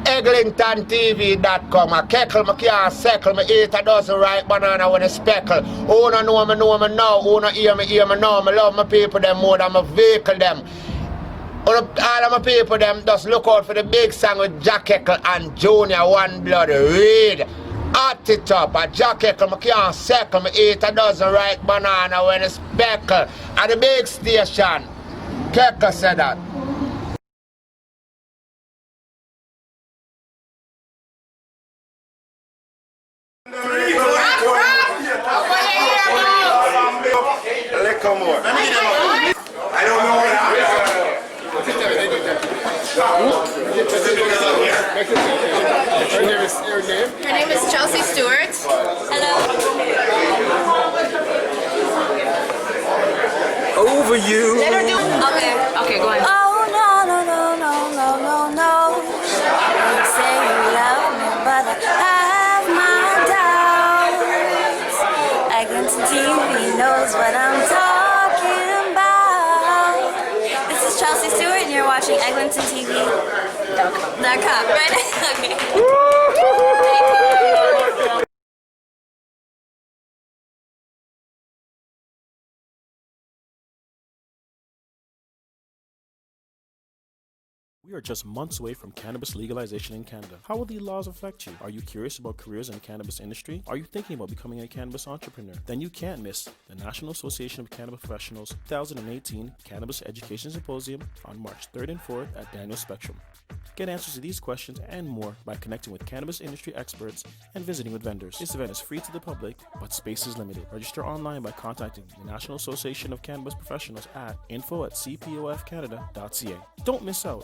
EglintonTV.com. I keckle, me can't seckle, me eat a dozen ripe banana when I speckle. Who no know me now, who no hear me now. Me love my people them more than my vehicle them. All of my people them just look out for the big song with Jack Eckle and Junior One Blood Read. At it up, a Jack Eckle, me can't seckle, me eat a dozen ripe banana when I speckle. At the big station, Keckle said that. Come on. I don't know what happened. Her name is Chelsea Stewart. Hello. Over you. Let her do. Okay, go ahead. Oh no no no no no no no. You say you love me, but I have my doubts. Eglinton TV knows what I'm talking about. This is Chelsea Stewart, and you're watching EglintonTV.com, right? Okay. We are just months away from cannabis legalization in Canada. How will the laws affect you? Are you curious about careers in the cannabis industry? Are you thinking about becoming a cannabis entrepreneur? Then you can't miss the National Association of Cannabis Professionals 2018 Cannabis Education Symposium on March 3rd and 4th at Daniel Spectrum. Get answers to these questions and more by connecting with cannabis industry experts and visiting with vendors. This event is free to the public, but space is limited. Register online by contacting the National Association of Cannabis Professionals at info@cpofcanada.ca. Don't miss out.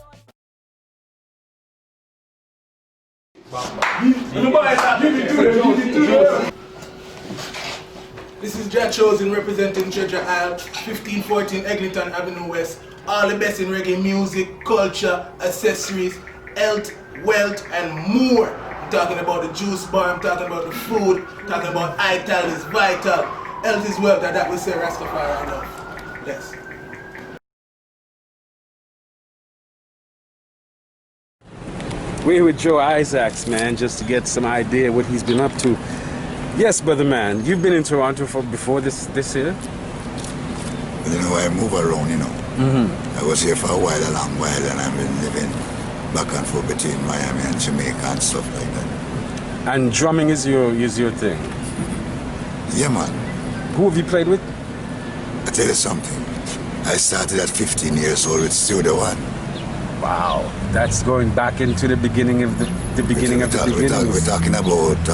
This is Jack Chosen representing Treasure Isle, 1514 Eglinton Avenue West. All the best in reggae music, culture, accessories, health, wealth, and more. I'm talking about the juice bar, I'm talking about the food, I'm talking about ital is vital. Health is wealth, and that we say Rastafari love. Bless. We're with Joe Isaacs, man, just to get some idea what he's been up to. Yes, brother man, you've been in Toronto before this year? You know, I move around, you know. I was here for a long while, and I've been living back and forth between Miami and Jamaica and stuff like that. And drumming is your thing? Yeah, man. Who have you played with? I tell you something. I started at 15 years old with Studio One. Wow, that's going back into the beginning of the beginning of the beginnings. We're talking about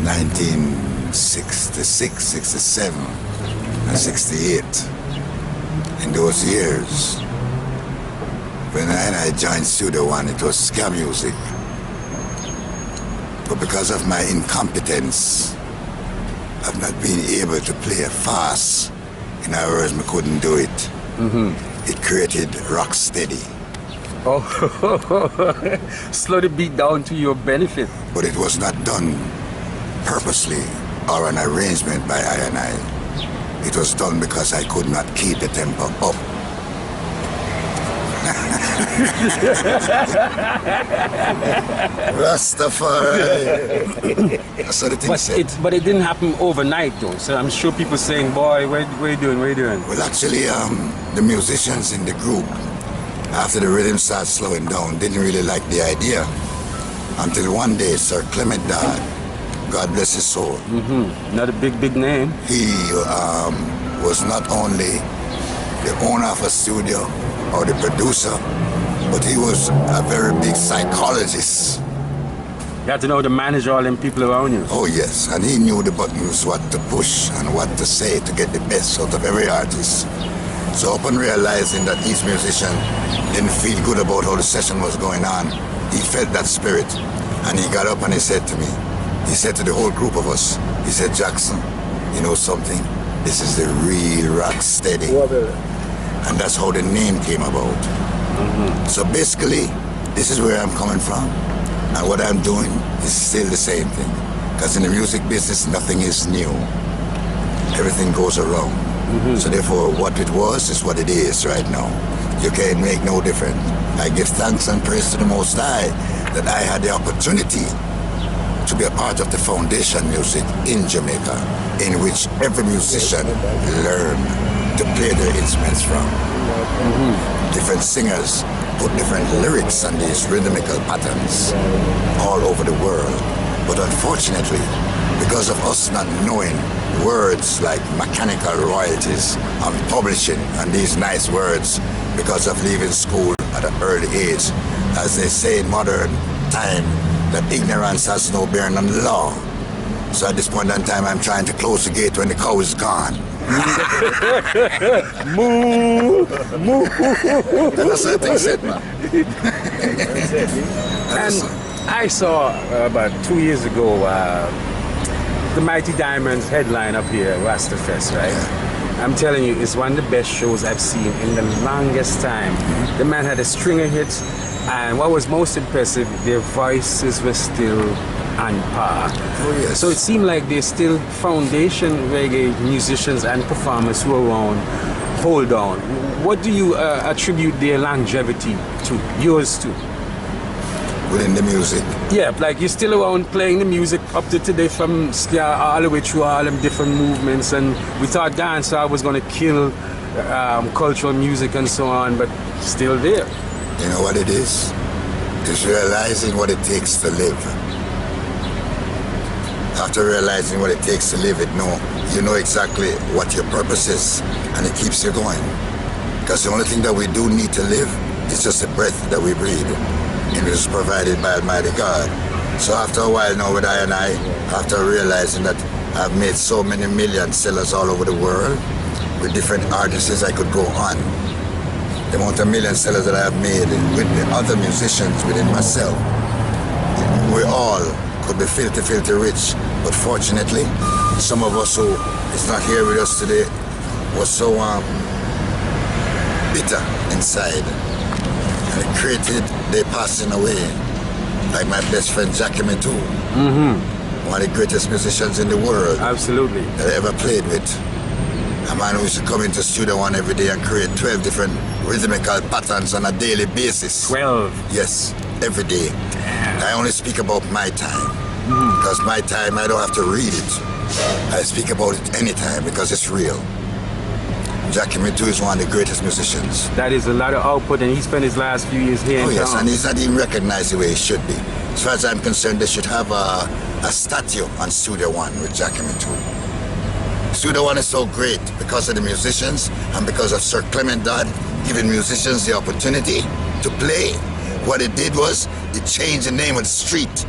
1966, 67, and 68. In those years, when I joined Studio One, it was ska music. But because of my incompetence, I've not been able to play it fast. In other words, I couldn't do it. It created rock steady. Oh, slow the beat down to your benefit. But it was not done purposely or an arrangement by I and I. It was done because I could not keep the tempo up. Rastafari. That's what the thing said. But it didn't happen overnight though, so I'm sure people saying, boy, what are you doing? Well, actually, the musicians in the group, after the rhythm started slowing down, didn't really like the idea. Until one day, Sir Clement died. God bless his soul. Not a big name. He was not only the owner of a studio or the producer, but he was a very big psychologist. You had to know to manage all them people around you. Oh yes, and he knew the buttons, what to push and what to say to get the best out of every artist. So upon realizing that each musician didn't feel good about how the session was going on, he felt that spirit, and he got up and he said to me, he said to the whole group of us, he said, Jackson, you know something? This is the real rock steady. And that's how the name came about. So basically, this is where I'm coming from. And what I'm doing is still the same thing. Because in the music business, nothing is new. Everything goes around. So therefore, what it was is what it is right now. You can make no difference. I give thanks and praise to the Most High that I had the opportunity to be a part of the foundation music in Jamaica, in which every musician learned to play their instruments from. Different singers put different lyrics on these rhythmical patterns all over the world. But unfortunately, because of us not knowing words like mechanical royalties and publishing and these nice words, because of leaving school at an early age, as they say in modern time, that ignorance has no bearing on the law. So at this point in time, I'm trying to close the gate when the cow is gone. Moo, moo. That's what I said, man. And I saw about 2 years ago the Mighty Diamonds headline up here, Rastafest, right? Yeah. I'm telling you, it's one of the best shows I've seen in the longest time. The man had a string of hits, and what was most impressive, their voices were still on par. Oh, yes. So it seemed like there's still foundation reggae musicians and performers who are around. Hold on. What do you attribute their longevity to? Yours too? Within the music. Yeah, like you're still around playing the music up to today, from ska all the way through all them different movements, and we thought dancehall was going to kill cultural music and so on, but still there. You know what it is? It's realizing what it takes to live. After realizing what it takes to live, you know exactly what your purpose is, and it keeps you going. Because the only thing that we do need to live is just the breath that we breathe. It is provided by Almighty God. So after a while now with I, after realizing that I've made so many million sellers all over the world, with different artists, I could go on. The amount of million sellers that I have made with the other musicians within myself, we all could be filthy, filthy rich. But fortunately, some of us who is not here with us today was so bitter inside. And it created they passing away. Like my best friend Jackie too. One of the greatest musicians in the world. Absolutely. That I ever played with. A man who used to come into Studio One every day and create 12 different rhythmical patterns on a daily basis. 12? Yes, every day. I only speak about my time. Because my time, I don't have to read it. I speak about it anytime because it's real. Jackie too is one of the greatest musicians. That is a lot of output, and he spent his last few years here in yes, town. and he's not even recognized the way he should be. As far as I'm concerned, they should have a statue on Studio One with Jackie too. Studio One is so great because of the musicians and because of Sir Clement Dodd giving musicians the opportunity to play. What it did was, it changed the name of the street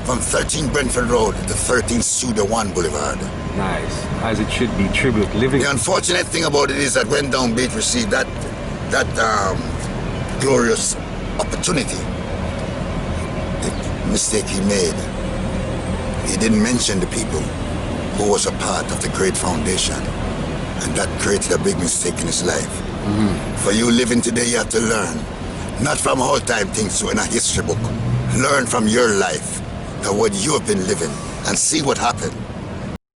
from 13 Brentford Road to 13 Studio One Boulevard. Nice, as it should be, tribute, living. The unfortunate thing about it is that when Downbeat received that glorious opportunity, the mistake he made, he didn't mention the people who was a part of the great foundation, and that created a big mistake in his life. For you living today, you have to learn, not from old time things in a history book. Learn from your life, that what you have been living, and see what happened.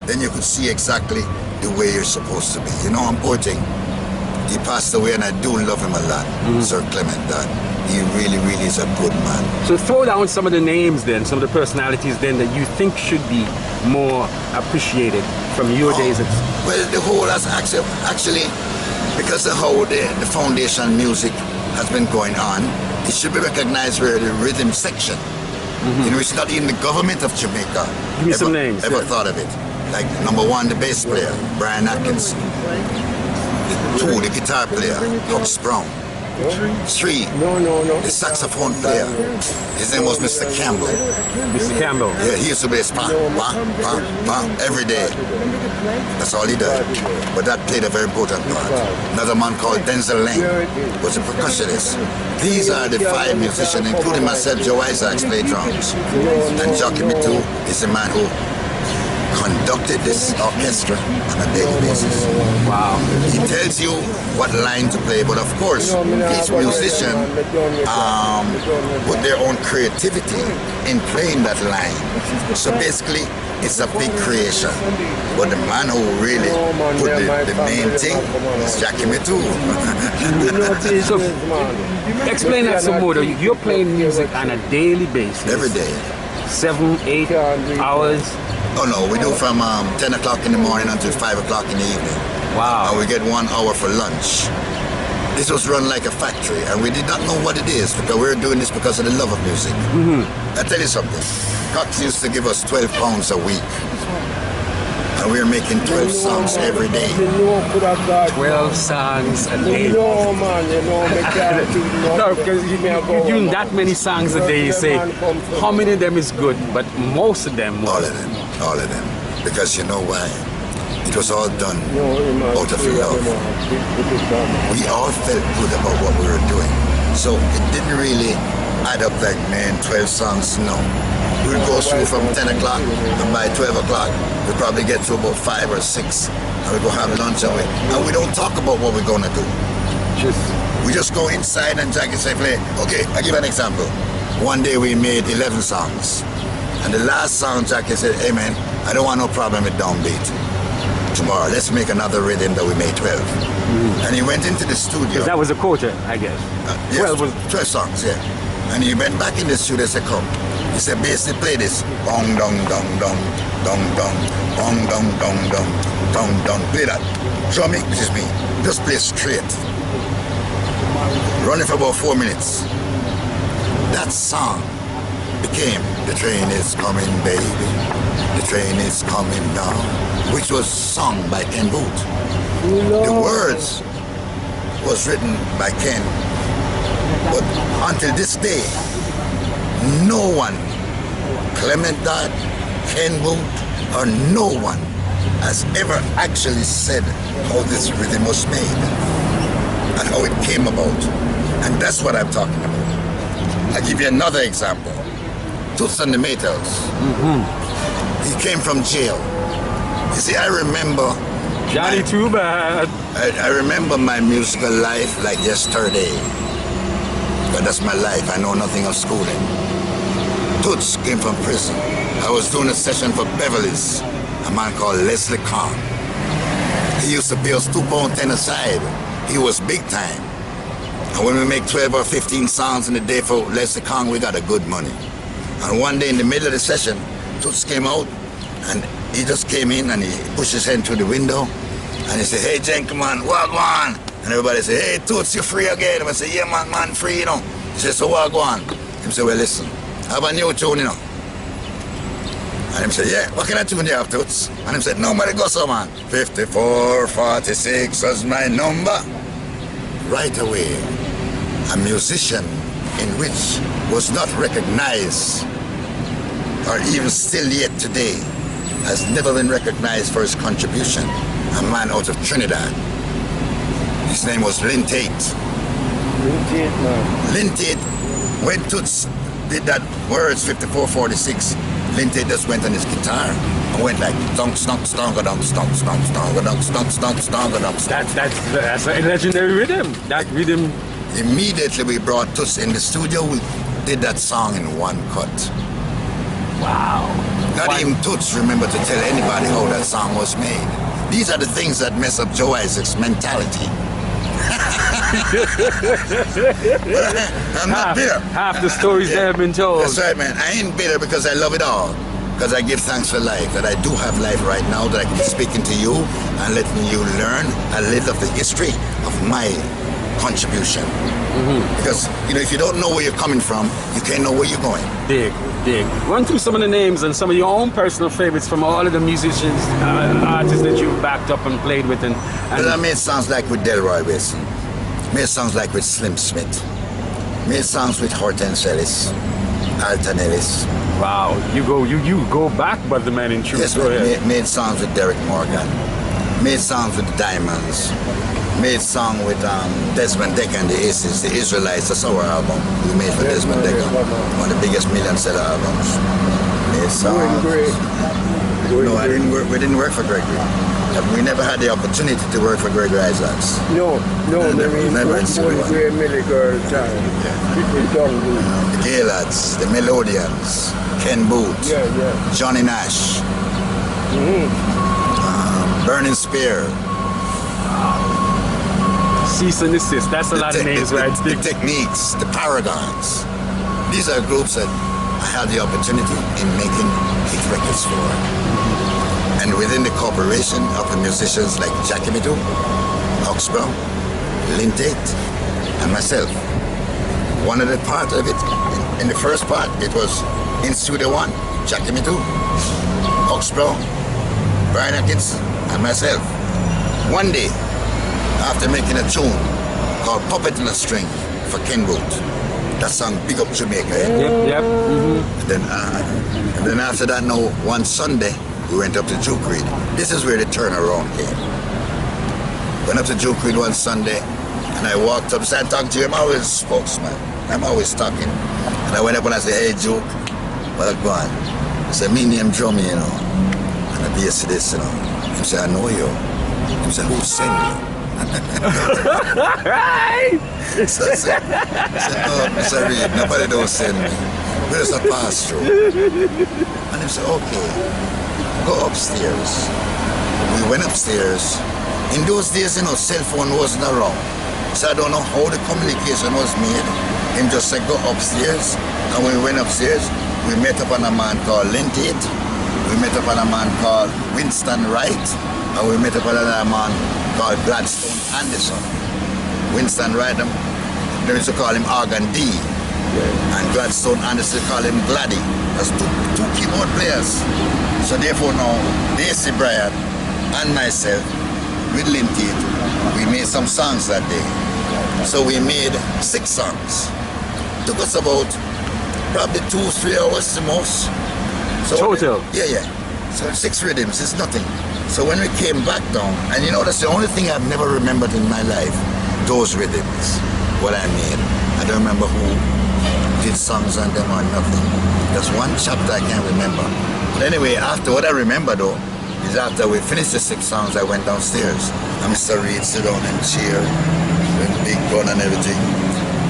Then you could see exactly the way you're supposed to be. You know, I'm pointing. He passed away, and I do love him a lot, Sir Clement Dodd. He really, really is a good man. So throw down some of the names then, some of the personalities then that you think should be more appreciated from your days at... Well, the whole has actually, because of how the foundation music has been going on, it should be recognized where the rhythm section. You know, it's not even the government of Jamaica. Give me some names. Ever thought of it. Like number 1, the bass player, Brian Atkinson. 2, the guitar player, Hubs Brown. 3, the saxophone player. His name was Mr. Campbell. Mr. Campbell? Yeah, he used to play bam, bam, bam, every day. That's all he did. But that played a very important part. Another man called Denzel Lang was a percussionist. These are the 5 musicians, including myself. Joe Isaacs played drums. And Jockey too is the man who conducted this orchestra on a daily basis. Wow. He tells you what line to play, but of course, each musician put their own creativity in playing that line. So basically, it's a big creation. But the man who really put the main thing is Jackie Mitu. So, explain that some more though. You're playing music on a daily basis. Every day. 7, 8 hours. Oh no, we do from 10 o'clock in the morning until 5 o'clock in the evening. Wow. And we get 1 hour for lunch. This was run like a factory, and we did not know what it is because we were doing this because of the love of music. I tell you something, Cox used to give us £12 a week, and we were making 12 songs every day. 12 songs a day. No, because you're doing that many songs a day, you say, how many of them is good? But most of them. All of them. Because you know why? It was all done out of love. We all felt good about what we were doing. So it didn't really add up like, man, 12 songs, no. We would go through from 10 o'clock, and by 12 o'clock, we'd probably get to about 5 or 6, and we'd go have lunch and we don't talk about what we're gonna do. We just go inside and Jackie say, play. Okay, I'll give you an example. One day we made 11 songs, and the last song Jackie said, hey man, I don't want no problem with downbeat. Tomorrow, let's make another rhythm that we made 12. And he went into the studio. That was a quarter, I guess. Yes, 12 songs, yeah. And he went back in the studio and said, come. He said, basically play this. Dong, dong, dong, dong, dong, dong, dong, dong, dong, dong, dong, dong. Play that. Drumming, which is me. Just play straight. Running for about 4 minutes. That song became The Train Is Coming, Baby. The train is coming down, which was sung by Ken Boot. The words was written by Ken, but until this day, no one, Clement Dodd, Ken Boot, or no one has ever actually said how this rhythm was made and how it came about. And that's what I'm talking about. I'll give you another example. Toots and the Maytals. He came from jail. You see, I remember... Johnny Too Bad. I remember my musical life like yesterday. But that's my life. I know nothing of schooling. Toots came from prison. I was doing a session for Beverly's, a man called Leslie Kahn. He used to pay us £2.10 a side. He was big time. And when we make 12 or 15 songs in a day for Leslie Kahn, we got a good money. And one day in the middle of the session, Toots came out and he just came in and he pushed his hand through the window and he said, hey gentlemen, what on? And everybody said, hey Toots, you free again? I said, yeah man, free, you know. He said, so what on? He said, well listen, I have a new tune, you know. And he said, yeah, what kind of tune do you have, Toots? And he said, nobody go so man. 5446 was my number. Right away, a musician in which was not recognized or even still yet today, has never been recognized for his contribution. A man out of Trinidad. His name was Lynn Tate. Lynn Tate, man. Lynn Tate, when Toots did that words 5446, Lynn Tate just went on his guitar and went like stonk, stonk, stonk, stonk, stonk, stonk, stonk, stonk, stonk, stonk, stonk. That's a legendary rhythm. That rhythm. Immediately we brought Toots in the studio. We did that song in one cut. Wow. Not even Toots remember to tell anybody how that song was made. These are the things that mess up Joe Isaac's mentality. I'm not bitter. Half the stories that have been told. That's right, man. I ain't bitter because I love it all. Because I give thanks for life, that I do have life right now, that I can be speaking to you and letting you learn a little of the history of my contribution. Because, you know, if you don't know where you're coming from, you can't know where you're going. Dig. Run through some of the names and some of your own personal favorites from all of the musicians, artists that you've backed up and played with. And I made songs like with Delroy Wilson, made songs like with Slim Smith, made songs with Hortense Ellis, Alton Ellis. Wow, you go back, but the man in truth. Yes, made songs with Derek Morgan, made songs with the Diamonds, made song with Desmond Dekker and the Aces, the Israelites. That's our album we made for Desmond Dekker, one of the biggest million-seller albums. Made songs. No, we didn't work for Gregory. We never had the opportunity to work for Gregory Isaacs. No, never in Great Millie Girl time. The Gaylords, the Melodians, Ken Boot, Johnny Nash, Burning Spear. Cease and Desist. That's a lot of names, right? The Techniques, the Paragons. These are groups that I had the opportunity in making hit records for. And within the corporation of the musicians like Jackie Midu, Oxbrow, Lintate, and myself. One of the part of it, in the first part, it was in Studio One, Jackie Midu, Oxbrow, Brian Atkins, and myself. One day, after making a tune called Puppet in a String for Ken Root, that song Big Up Jamaica. Yep. And then after that, one Sunday, we went up to Duke Reed. This is where the turnaround came. Went up to Duke Reed one Sunday, and I walked up, started talking to him. I'm always a spokesman. I'm always talking. And I went up and I said, hey, Duke, well, go on. He said, me name Drummy, you know. And I bass this, you know. He said, I know you. He said, who sent you? So I said, no, Mr. Reed, nobody don't send me. Where's the pass through? And he said, okay, go upstairs. We went upstairs. In those days, you know, cell phone wasn't around. So I don't know how the communication was made. Him just said, go upstairs. And when we went upstairs, we met up on a man called Lintate. We met up on a man called Winston Wright. And we met up on another man called Gladstone Anderson. Winston Wright, they used to call him Organ D. And Gladstone Anderson called him Gladdy. That's two keyboard players. So therefore now, Daisy Bryant and myself, with Lintate, we made some songs that day. So we made 6 songs. Took us about probably 2-3 hours the most. So Total? Yeah. So 6 rhythms is nothing. So when we came back down, and you know that's the only thing I've never remembered in my life, those rhythms, what I made. I don't remember who did songs on them or nothing. That's one chapter I can't remember. But anyway, after what I remember though, is after we finished the 6 songs, I went downstairs. And Mr. Reed sit down in the chair, with the big gun and everything.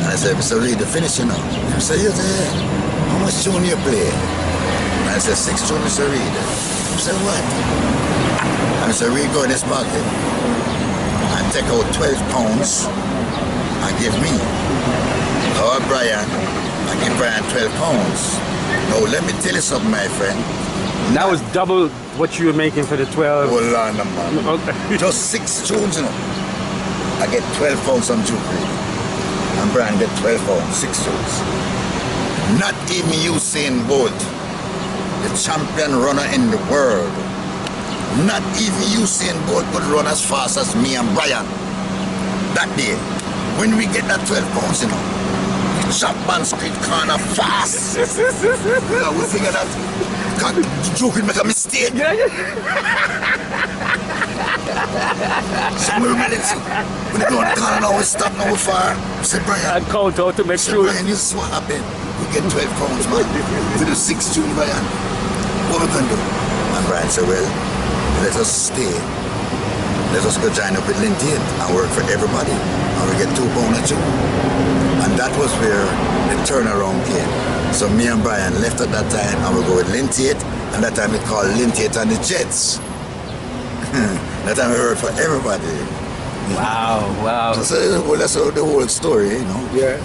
And I said, Mr. Reed, the finishing now. He said, yes, how much tune you play? And I said, 6 tunes, Mr. Reed. He said, what? And Mr. Reed go in his pocket and take out 12 pounds and give me. Or Brian, and give Brian 12 pounds. Now let me tell you something, my friend. That was double what you were making for the 12. Hold on, man. Okay. Just 6 tunes, you know. I get 12 pounds on Duke Reed. And Brian get 12 pounds, 6 tunes. Not even Usain Bolt, the champion runner in the world. Not even Usain Bolt could run as fast as me and Brian. That day, when we get that 12 pounds, you know, Chapman Street corner fast. We figure that Duke will make a mistake. So we minutes. When they go on the corner now, we stop now, we fire. We say, Brian. And count out to make sure. Brian, this is what happened. We get 12 pounds, man. To the 6 tune, Brian. What we gonna do? And Brian said, well, let us stay. Let us go join up with Lintate and work for everybody. And we get 2 pounds a tune. And that was where the turnaround came. So me and Brian left at that time and we go with Lintate, and that time we called Lintate and the Jets. That time we worked for everybody. Wow. So that's the whole story, you know. Yeah.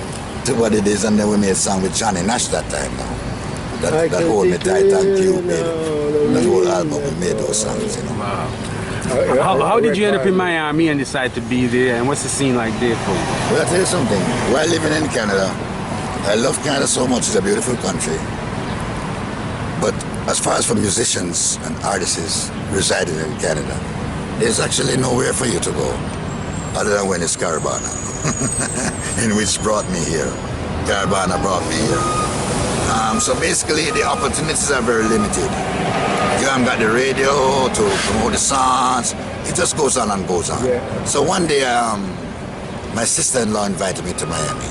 To what it is, and then we made a song with Johnny Nash that time now. That whole Me Tight and Cupid. That whole album we made those songs, you know. Wow. How did you end up in Miami and decide to be there, and what's the scene like there for you? Well, I'll tell you something. While living in Canada, I love Canada so much. It's a beautiful country. But as far as for musicians and artists residing in Canada, there's actually nowhere for you to go other than when it's Caravana, in which brought me here. Caravana brought me here. So basically, the opportunities are very limited. You haven't got the radio to promote the songs. It just goes on and goes on. Yeah. So one day, my sister-in-law invited me to Miami.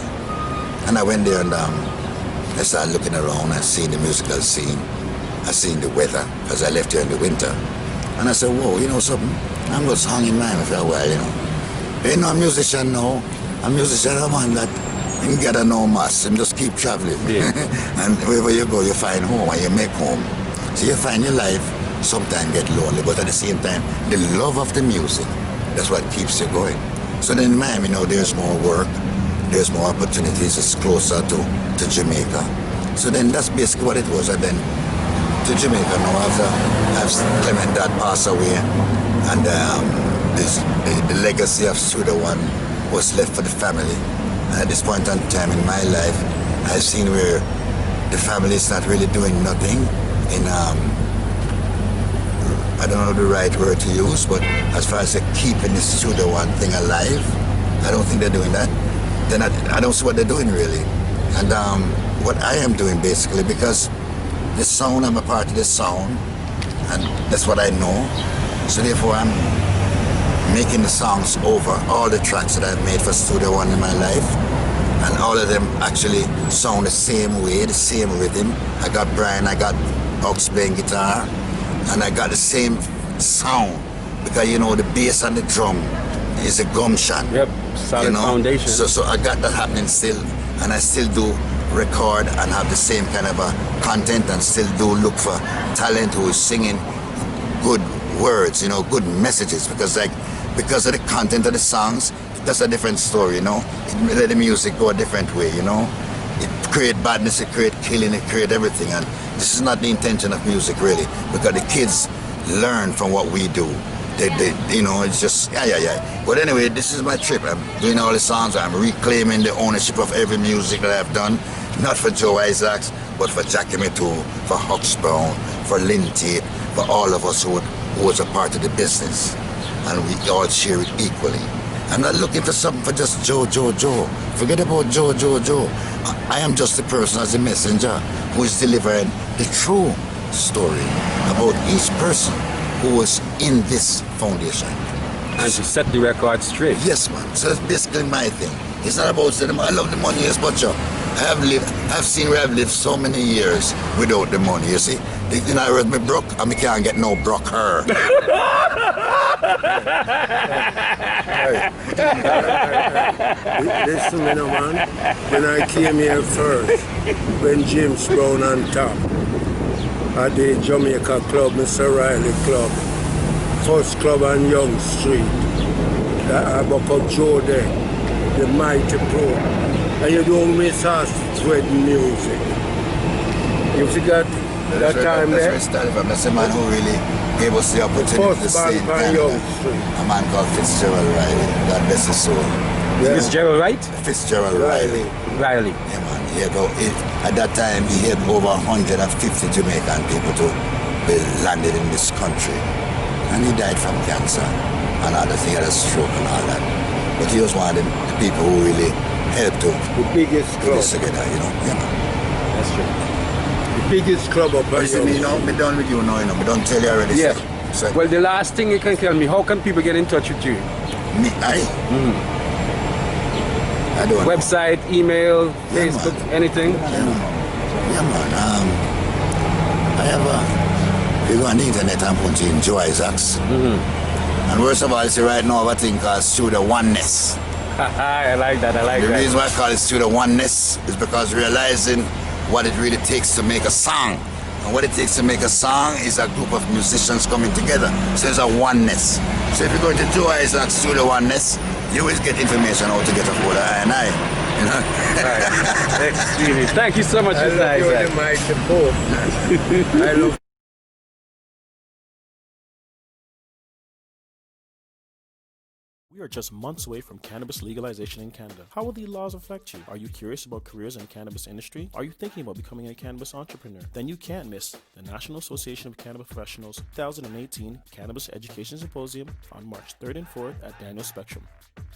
And I went there and I started looking around and seeing the musical scene. I seen the weather, because I left here in the winter. And I said, whoa, you know something? I'm just hung in Miami for a while, you know. Ain't no musician now. A musician, a man that you gather no mass and just keep traveling. Yeah. And wherever you go, you find home and you make home. So you find your life sometimes get lonely, but at the same time, the love of the music, that's what keeps you going. So then in Miami, there's more work, there's more opportunities, it's closer to Jamaica. So then that's basically what it was. And then to Jamaica now after Clement Dad passed away, and the legacy of Studio One was left for the family. And at this point in time in my life, I've seen where the family is not really doing nothing in I don't know the right word to use, but as far as keeping the Studio One thing alive, I don't think they're doing that. Then I don't see what they're doing really. And what I am doing basically, because the sound, I'm a part of the sound, and that's what I know. So therefore I'm making the songs over all the tracks that I've made for Studio One in my life, and all of them actually sound the same way, the same rhythm. I got Brian, I got Ox playing guitar, and I got the same sound, because the bass and the drum is a gum shot. Yep, solid foundation. So I got that happening still, and I still do record and have the same kind of content, and still do look for talent who is singing good words, good messages, because of the content of the songs, that's a different story, It let the music go a different way, It create badness, it create killing, it create everything, and this is not the intention of music really, because the kids learn from what we do. It's just, yeah. But anyway, this is my trip. I'm doing all the songs. I'm reclaiming the ownership of every music that I've done. Not for Joe Isaacs, but for Jackie Mittoo, for Hux Brown, for Lynn Tate, for all of us who was a part of the business. And we all share it equally. I'm not looking for something for just Joe. Forget about Joe. I am just the person as a messenger who is delivering the true story about each person who was in this foundation. And to set the record straight. Yes, man. So that's basically my thing. It's not about saying, I love the money, yes, but I've seen where I've lived so many years without the money, you see. I heard me broke, and I can't get no broke her. Listen, man. When I came here first, when James Brown on top, at the Jamaica Club, Mr. Riley Club, first club on Young Street. I buck up Joe there, the mighty pro. And you don't miss us sweat music. You forgot that time there? That's a man who really gave us the opportunity to stay in Canada. A man called Fitzgerald Riley. God bless his soul. Yeah. Fitzgerald, right? Fitzgerald Riley. Yeah, man. At that time, he had over 150 Jamaican people to be landed in this country. And he died from cancer and other things, he had a stroke and all that. But he was one of the people who really helped to the biggest put this together, Yeah, man. That's true. The biggest club up But you see, me done with you now, me don't tell you already. Yeah. So, well, the last thing you can tell me, how can people get in touch with you? Me, I don't Website, email, Facebook, anything? Yeah, man. I have you go on the internet and put in Joe Isaacs. And worst of all, I see right now I think called Studio Oneness. I like that. The reason why I call it Studio Oneness is because realizing what it really takes to make a song. And what it takes to make a song is a group of musicians coming together. So it's a oneness. So if you go into Joe Isaacs Studio Oneness, you always get information how to get a hold of I. Right. Extremely. Thank you so much, Mr. Isaac. I love We are just months away from cannabis legalization in Canada. How will the laws affect you? Are you curious about careers in the cannabis industry? Are you thinking about becoming a cannabis entrepreneur? Then you can't miss the National Association of Cannabis Professionals 2018 Cannabis Education Symposium on March 3rd and 4th at Daniel Spectrum.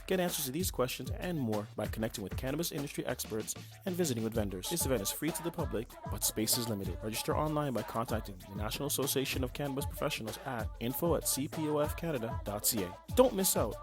Get answers to these questions and more by connecting with cannabis industry experts and visiting with vendors. This event is free to the public, but space is limited. Register online by contacting the National Association of Cannabis Professionals at info@cpofcanada.ca. Don't miss out.